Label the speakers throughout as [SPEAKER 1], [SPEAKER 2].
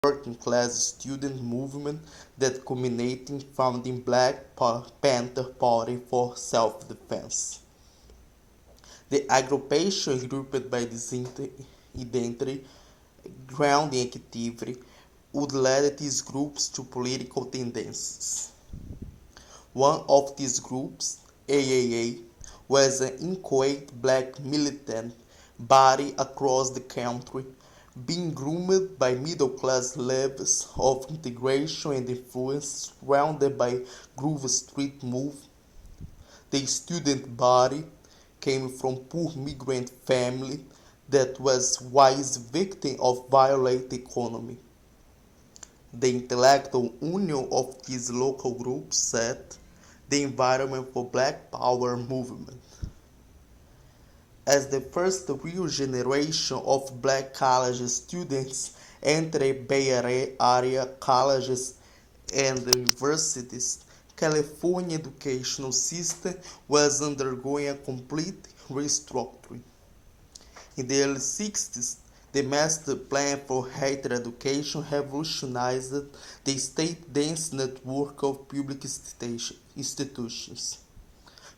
[SPEAKER 1] working-class student movement that culminated in founding Black Panther Party for self-defense. The aggravation grouped by this identity grounding activity would lead these groups to political tendencies. One of these groups, AAA, was an inchoate black militant body across the country, being groomed by middle-class levels of integration and influence surrounded by Grove Street Move. The student body came from poor migrant family that was wise victim of violent economy. The intellectual union of these local groups set the environment for Black Power movement. As the first real generation of Black college students entered Bay Area colleges and universities, California educational system was undergoing a complete restructuring. In the early 60s, the Master Plan for Higher Education revolutionized the state-dense network of public institutions.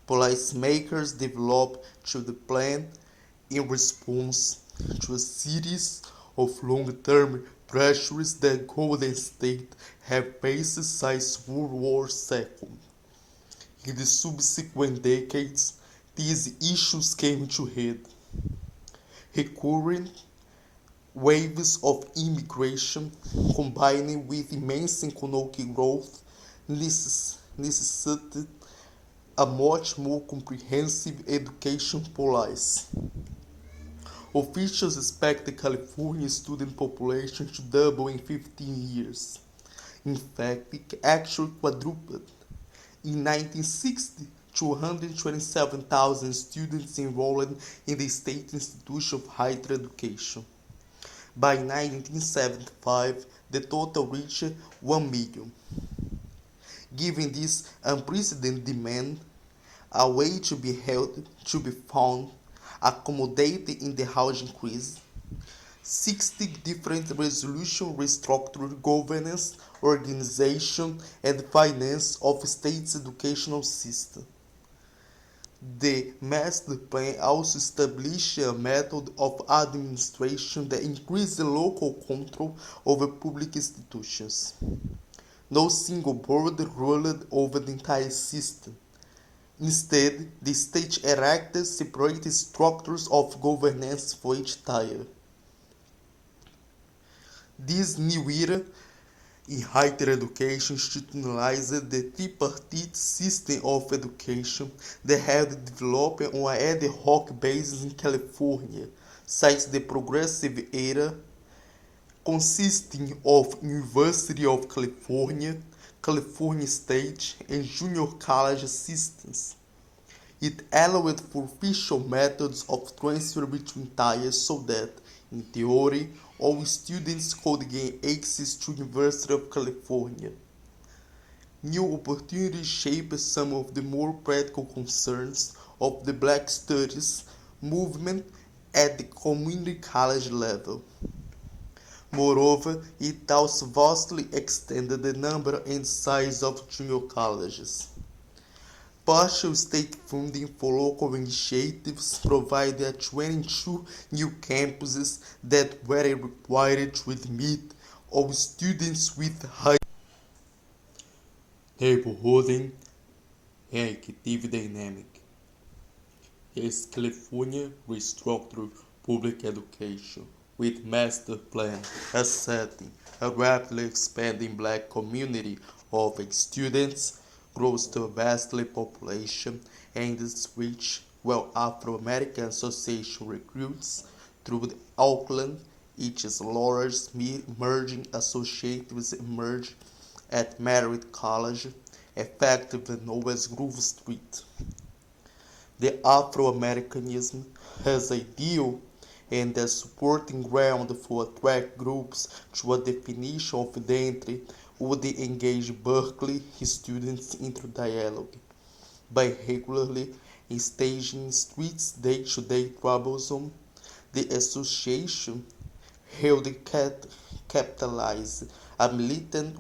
[SPEAKER 1] Policymakers developed the plan in response to a series of long-term pressures that Golden State had faced since World War II. In the subsequent decades, these issues came to head. Recurrent waves of immigration, combined with immense economic growth, necessitated a much more comprehensive education policy. Officials expect the California student population to double in 15 years. In fact, it actually quadrupled. In 1960, 227,000 students enrolled in the state institution of higher education. By 1975, the total reached 1 million. Given this unprecedented demand, a way to be found accommodated in the housing crisis. 60 different resolutions restructured governance, organization, and finance of state's educational system. The Master Plan also established a method of administration that increased the local control over public institutions. No single board ruled over the entire system. Instead, the state erected separate structures of governance for each tier. This new era in higher education institutionalized the tripartite system of education that had developed on an ad hoc basis in California since the Progressive Era, consisting of University of California, California State, and junior college systems. It allowed for official methods of transfer between tiers so that, in theory, all students could gain access to University of California. New opportunities shaped some of the more practical concerns of the Black Studies movement at the community college level. Moreover, it also vastly extended the number and size of junior colleges. Partial state funding for local initiatives provided 22 new campuses that were required to admit all students with high neighborhood and active dynamic. As California restructured public education with Master Plan as setting a rapidly expanding black community of students grows to a vastly population and which while Afro-American Association recruits through the Oakland, each large merging associates emerge at Merritt College, effectively known as Grove Street. The Afro-Americanism has ideal and a supporting ground for attract groups to a definition of identity would engage Berkeley students into dialogue by regularly staging streets day-to-day troublesome. The association helped capitalize a militant